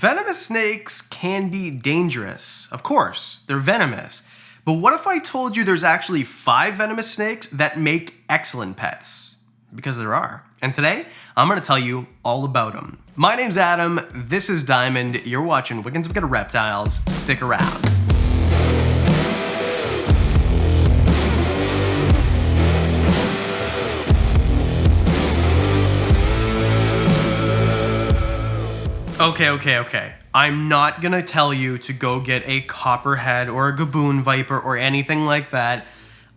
Venomous snakes can be dangerous. Of course, they're venomous. But what if I told you there's actually 5 venomous snakes that make excellent pets? Because there are. And today, I'm going to tell you all about them. My name's Adam, this is Diamond, you're watching Wickens of Reptiles. Stick around. Okay. I'm not gonna tell you to go get a copperhead or a gaboon viper or anything like that.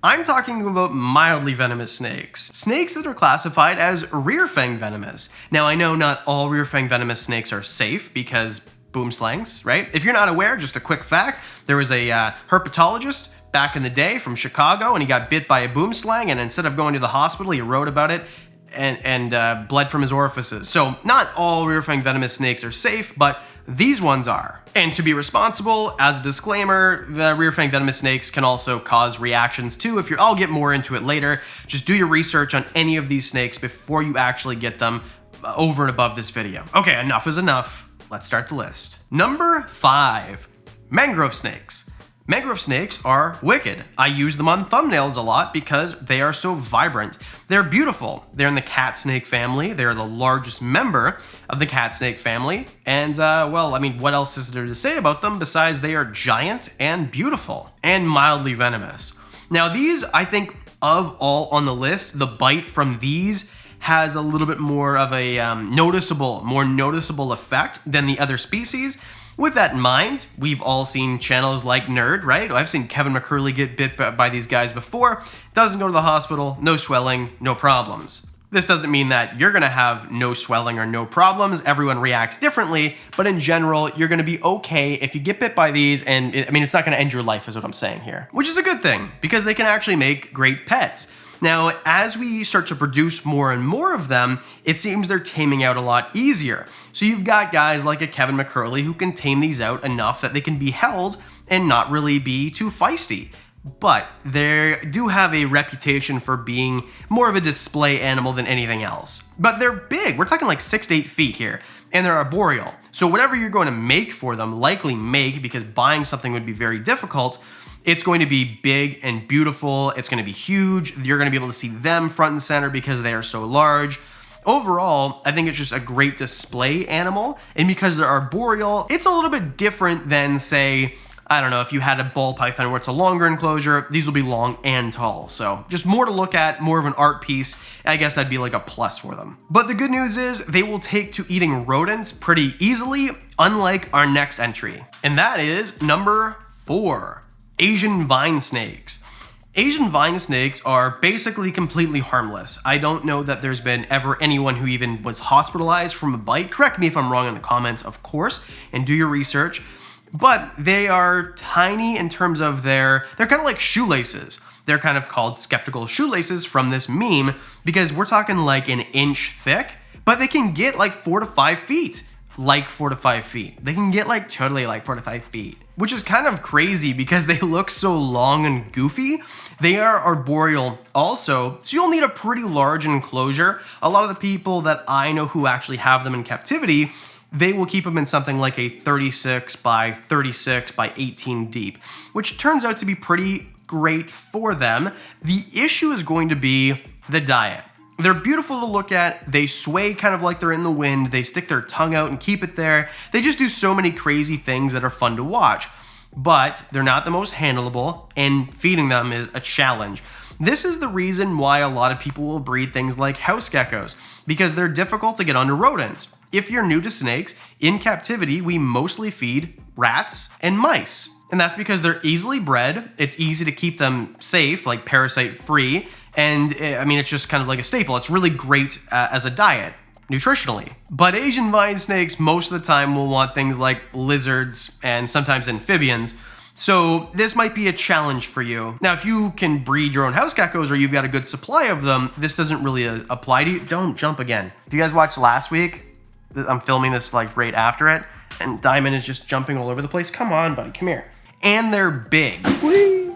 I'm talking about mildly venomous snakes. Snakes that are classified as rear fanged venomous. Now I know not all rear fanged venomous snakes are safe because boomslangs, right? If you're not aware, just a quick fact, there was a herpetologist back in the day from Chicago and he got bit by a boomslang, and instead of going to the hospital, he wrote about it and bled from his orifices. So not all rear fanged venomous snakes are safe, but these ones are. And to be responsible, as a disclaimer, the rear fanged venomous snakes can also cause reactions too. I'll get more into it later. Just do your research on any of these snakes before you actually get them over and above this video. Okay, enough is enough. Let's start the list. Number 5, mangrove snakes. Mangrove snakes are wicked. I use them on thumbnails a lot because they are so vibrant. They're beautiful. They're in the cat snake family. They're the largest member of the cat snake family. And well, I mean, what else is there to say about them besides they are giant and beautiful and mildly venomous? Now these, I think of all on the list, the bite from these has a little bit more of a more noticeable effect than the other species. With that in mind, we've all seen channels like Nerd, right? I've seen Kevin McCurley get bit by these guys before. Doesn't go to the hospital, no swelling, no problems. This doesn't mean that you're gonna have no swelling or no problems. Everyone reacts differently, but in general, you're gonna be okay if you get bit by these, and it's not gonna end your life is what I'm saying here. Which is a good thing, because they can actually make great pets. Now, as we start to produce more and more of them, it seems they're taming out a lot easier. So you've got guys like a Kevin McCurley who can tame these out enough that they can be held and not really be too feisty. But they do have a reputation for being more of a display animal than anything else. But they're big. We're talking like 6 to 8 feet here. And they're arboreal. So whatever you're going to make for them, likely make, because buying something would be very difficult, it's going to be big and beautiful. It's going to be huge. You're going to be able to see them front and center because they are so large. Overall, I think it's just a great display animal. And because they're arboreal, it's a little bit different than, say, I don't know, if you had a ball python where it's a longer enclosure, these will be long and tall. So just more to look at, more of an art piece. I guess that'd be like a plus for them. But the good news is they will take to eating rodents pretty easily, unlike our next entry. And that is number 4. Asian vine snakes. Asian vine snakes are basically completely harmless. I don't know that there's been ever anyone who even was hospitalized from a bite. Correct me if I'm wrong in the comments, of course, and do your research. But they are tiny in terms of they're kind of like shoelaces. They're kind of called skeptical shoelaces from this meme because we're talking like an inch thick, but they can get like 4 to 5 feet. Like 4 to 5 feet. They can get like totally like 4 to 5 feet, which is kind of crazy because they look so long and goofy. They are arboreal also, so you'll need a pretty large enclosure. A lot of the people that I know who actually have them in captivity, they will keep them in something like a 36 by 36 by 18 deep, which turns out to be pretty great for them. The issue is going to be the diet. They're beautiful to look at. They sway kind of like they're in the wind. They stick their tongue out and keep it there. They just do so many crazy things that are fun to watch. But they're not the most handleable, and feeding them is a challenge. This is the reason why a lot of people will breed things like house geckos, because they're difficult to get under rodents. If you're new to snakes, in captivity, we mostly feed rats and mice. And that's because they're easily bred. It's easy to keep them safe, like parasite free. And it's just kind of like a staple. It's really great as a diet, nutritionally. But Asian vine snakes most of the time will want things like lizards and sometimes amphibians. So this might be a challenge for you. Now, if you can breed your own house geckos or you've got a good supply of them, this doesn't really apply to you. Don't jump again. If you guys watched last week, I'm filming this like right after it, and Diamond is just jumping all over the place. Come on, buddy, come here. And they're big. Whee!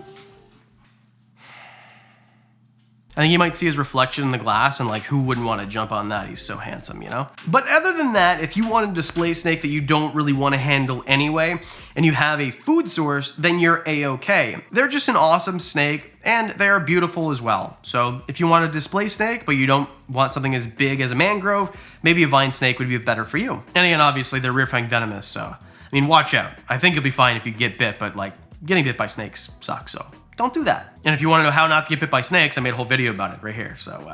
I think you might see his reflection in the glass, and like, who wouldn't want to jump on that? He's so handsome, you know? But other than that, if you want a display snake that you don't really want to handle anyway, and you have a food source, then you're a-okay. They're just an awesome snake, and they are beautiful as well. So if you want a display snake, but you don't want something as big as a mangrove, maybe a vine snake would be better for you. And again, obviously, they're rear fanged venomous, so, I mean, watch out. I think you'll be fine if you get bit, but like, getting bit by snakes sucks, so don't do that. And if you want to know how not to get bit by snakes, I made a whole video about it right here. So, all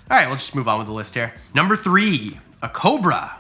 right, we'll just move on with the list here. Number 3, a cobra.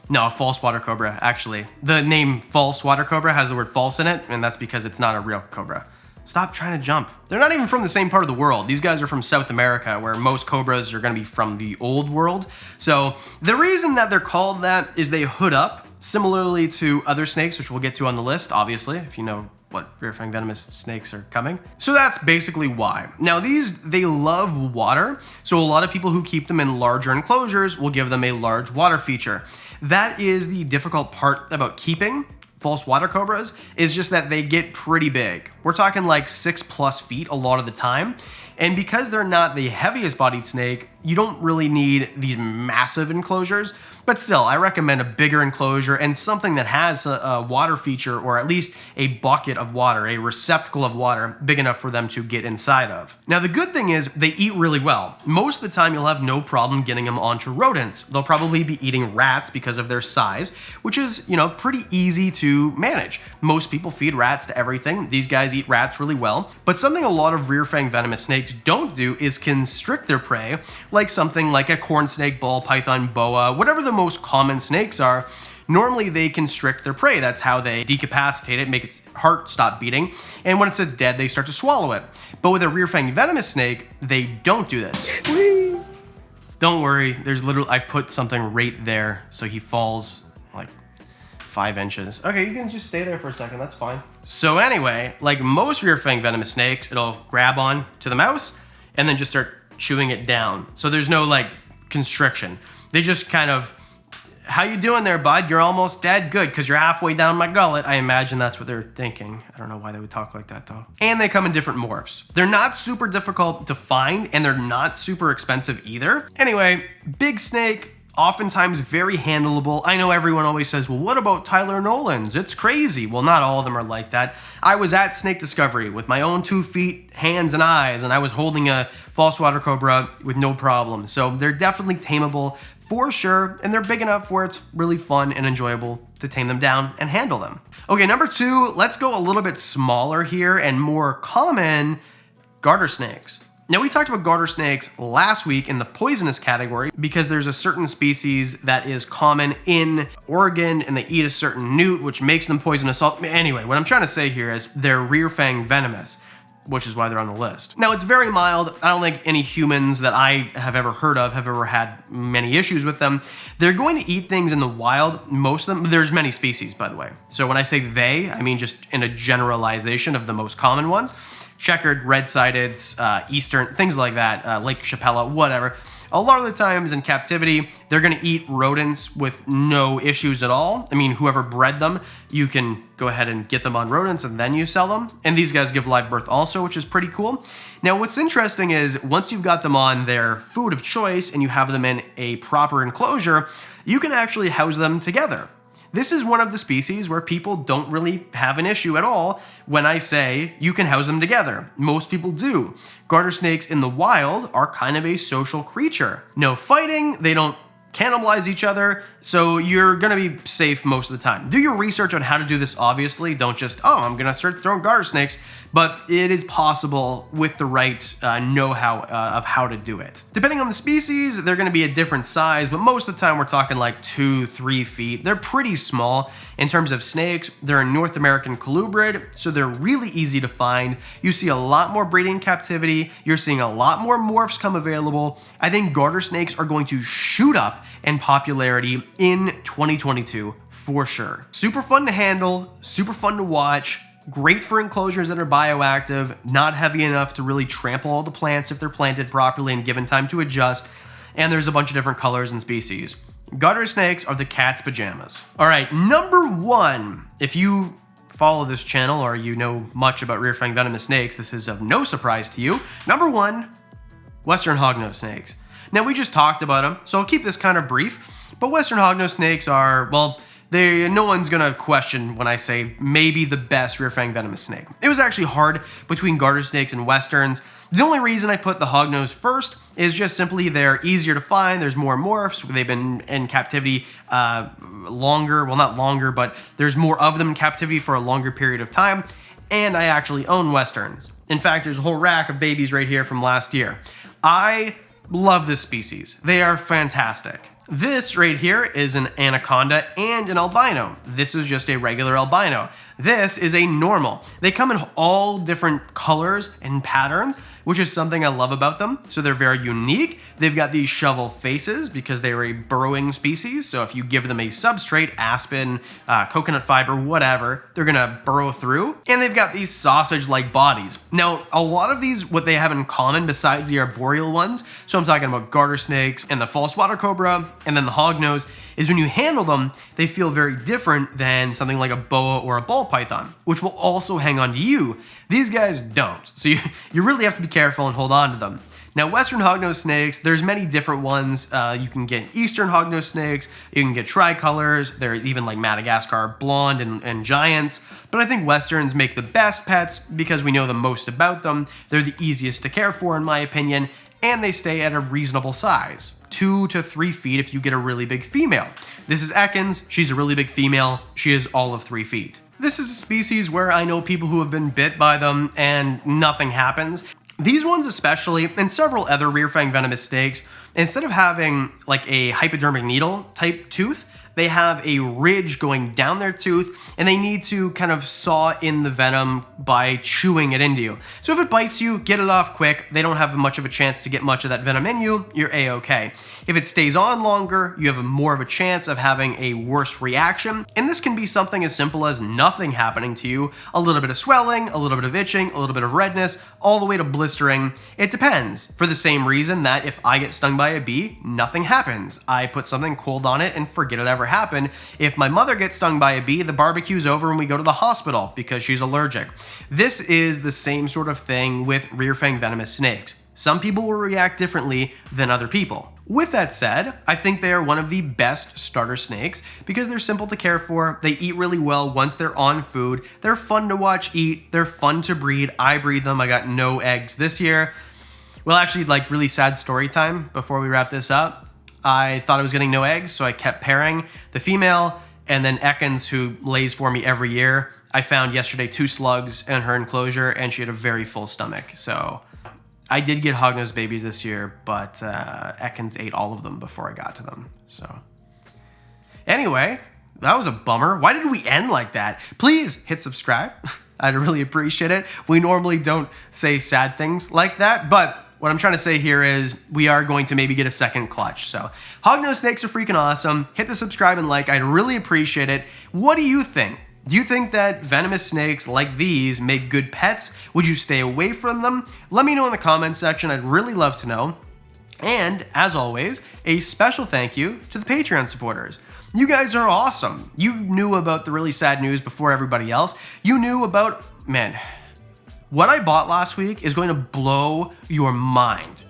No, a false water cobra, actually. The name false water cobra has the word false in it, and that's because it's not a real cobra. Stop trying to jump. They're not even from the same part of the world. These guys are from South America, where most cobras are gonna be from the old world. So the reason that they're called that is they hood up, similarly to other snakes, which we'll get to on the list, obviously, if you know what rear fanged venomous snakes are coming. So that's basically why. Now they love water, so a lot of people who keep them in larger enclosures will give them a large water feature. That is the difficult part about keeping false water cobras, is just that they get pretty big. We're talking like 6+ feet a lot of the time. And because they're not the heaviest bodied snake, you don't really need these massive enclosures. But still, I recommend a bigger enclosure and something that has a water feature, or at least a bucket of water, a receptacle of water big enough for them to get inside of. Now, the good thing is they eat really well. Most of the time, you'll have no problem getting them onto rodents. They'll probably be eating rats because of their size, which is, you know, pretty easy to manage. Most people feed rats to everything. These guys eat rats really well. But something a lot of rear fanged venomous snakes don't do is constrict their prey, like something like a corn snake, ball python, boa, whatever the most common snakes are. Normally they constrict their prey. That's how they decapacitate it, make its heart stop beating, and when it sits dead, they start to swallow it. But with a rear fanged venomous snake, they don't do this. Whee! Don't worry, there's literally, I put something right there so he falls like 5 inches. Okay, you can just stay there for a second, that's fine. So anyway, like most rear fanged venomous snakes, it'll grab on to the mouse and then just start chewing it down. So there's no like constriction. They just kind of, how you doing there, bud? You're almost dead? Good, because you're halfway down my gullet. I imagine that's what they're thinking. I don't know why they would talk like that, though. And they come in different morphs. They're not super difficult to find, and they're not super expensive either. Anyway, big snake, oftentimes very handleable. I know everyone always says, well, what about Tyler Nolan's? It's crazy. Well, not all of them are like that. I was at Snake Discovery with my own 2 feet, hands and eyes, and I was holding a false water cobra with no problem. So they're definitely tameable for sure, and they're big enough where it's really fun and enjoyable to tame them down and handle them. Okay, number 2, let's go a little bit smaller here and more common, garter snakes. Now, we talked about garter snakes last week in the poisonous category because there's a certain species that is common in Oregon and they eat a certain newt, which makes them poisonous. Anyway, what I'm trying to say here is they're rear fanged venomous, which is why they're on the list. Now, it's very mild. I don't think any humans that I have ever heard of have ever had many issues with them. They're going to eat things in the wild, most of them. There's many species, by the way. So when I say they, I mean just in a generalization of the most common ones. Checkered, red-sided, eastern, things like that, Lake Chapella, whatever. A lot of the times in captivity, they're gonna eat rodents with no issues at all. I mean, whoever bred them, you can go ahead and get them on rodents and then you sell them. And these guys give live birth also, which is pretty cool. Now, what's interesting is once you've got them on their food of choice and you have them in a proper enclosure, you can actually house them together. This is one of the species where people don't really have an issue at all when I say you can house them together. Most people do. Garter snakes in the wild are kind of a social creature. No fighting, they don't cannibalize each other, so you're gonna be safe most of the time. Do your research on how to do this, obviously. Don't just, oh, I'm gonna start throwing garter snakes, but it is possible with the right know-how of how to do it. Depending on the species, they're gonna be a different size, but most of the time we're talking like 2-3 feet. They're pretty small. In terms of snakes, they're a North American colubrid, so they're really easy to find. You see a lot more breeding captivity. You're seeing a lot more morphs come available. I think garter snakes are going to shoot up in popularity in 2022 for sure. Super fun to handle, super fun to watch. Great for enclosures that are bioactive, not heavy enough to really trample all the plants if they're planted properly and given time to adjust. And there's a bunch of different colors and species. Garter snakes are the cat's pajamas. All right, number 1, if you follow this channel or you know much about rear fanged venomous snakes, this is of no surprise to you. Number 1, Western hognose snakes. Now we just talked about them, so I'll keep this kind of brief, but Western hognose snakes are, well, no one's gonna question when I say maybe the best rear fanged venomous snake. It was actually hard between garter snakes and westerns. The only reason I put the hognose first is just simply they're easier to find, there's more morphs, they've been in captivity longer, well not longer, but there's more of them in captivity for a longer period of time, and I actually own westerns. In fact, there's a whole rack of babies right here from last year. I love this species. They are fantastic. This right here is an anaconda and an albino. This is just a regular albino. This is a normal. They come in all different colors and patterns, which is something I love about them. So they're very unique. They've got these shovel faces because they are a burrowing species. So if you give them a substrate, aspen, coconut fiber, whatever, they're gonna burrow through. And they've got these sausage-like bodies. Now, a lot of these, what they have in common besides the arboreal ones, so I'm talking about garter snakes and the false water cobra, and then the hognose, is when you handle them, they feel very different than something like a boa or a ball python, which will also hang on to you. These guys don't. So you really have to be careful and hold on to them. Now, Western hognose snakes, there's many different ones. You can get Eastern hognose snakes, you can get Tricolours, there's even like Madagascar blonde and giants, but I think Westerns make the best pets because we know the most about them. They're the easiest to care for in my opinion, and they stay at a reasonable size. 2 to 3 feet if you get a really big female. This is Wickens, she's a really big female, she is all of 3 feet. This is a species where I know people who have been bit by them and nothing happens. These ones especially, and several other rear fanged venomous snakes, instead of having like a hypodermic needle type tooth, they have a ridge going down their tooth, and they need to kind of saw in the venom by chewing it into you. So if it bites you, get it off quick. They don't have much of a chance to get much of that venom in you, you're a-okay. If it stays on longer, you have more of a chance of having a worse reaction, and this can be something as simple as nothing happening to you, a little bit of swelling, a little bit of itching, a little bit of redness, all the way to blistering. It depends. For the same reason that if I get stung by a bee, nothing happens. I put something cold on it and forget it ever happened. If my mother gets stung by a bee, the barbecue's over and we go to the hospital because she's allergic. This is the same sort of thing with rear fanged venomous snakes. Some people will react differently than other people. With that said, I think they are one of the best starter snakes because they're simple to care for, they eat really well once they're on food, they're fun to watch eat, they're fun to breed. I breed them, I got no eggs this year. Well, actually, like really sad story time before we wrap this up. I thought I was getting no eggs, so I kept pairing the female, and then Wickens, who lays for me every year. I found yesterday 2 slugs in her enclosure, and she had a very full stomach. So I did get hognose babies this year, but Wickens ate all of them before I got to them. So anyway, that was a bummer. Why did we end like that? Please hit subscribe. I'd really appreciate it. We normally don't say sad things like that, but what I'm trying to say here is we are going to maybe get a second clutch. So hognose snakes are freaking awesome. Hit the subscribe and like. I'd really appreciate it. What do you think? Do you think that venomous snakes like these make good pets? Would you stay away from them? Let me know in the comments section. I'd really love to know. And as always, a special thank you to the Patreon supporters. You guys are awesome. You knew about the really sad news before everybody else. You knew about, man, what I bought last week is going to blow your mind.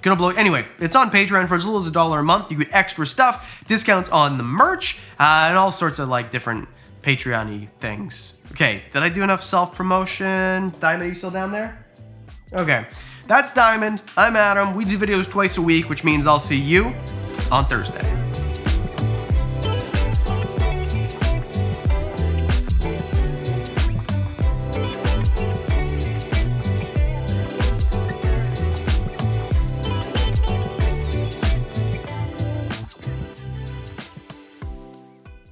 Anyway, it's on Patreon for as little as $1 a month. You get extra stuff, discounts on the merch, and all sorts of like different Patreon-y things. Okay, did I do enough self-promotion? Diamond, are you still down there? Okay, that's Diamond. I'm Adam. We do videos twice a week, which means I'll see you on Thursday.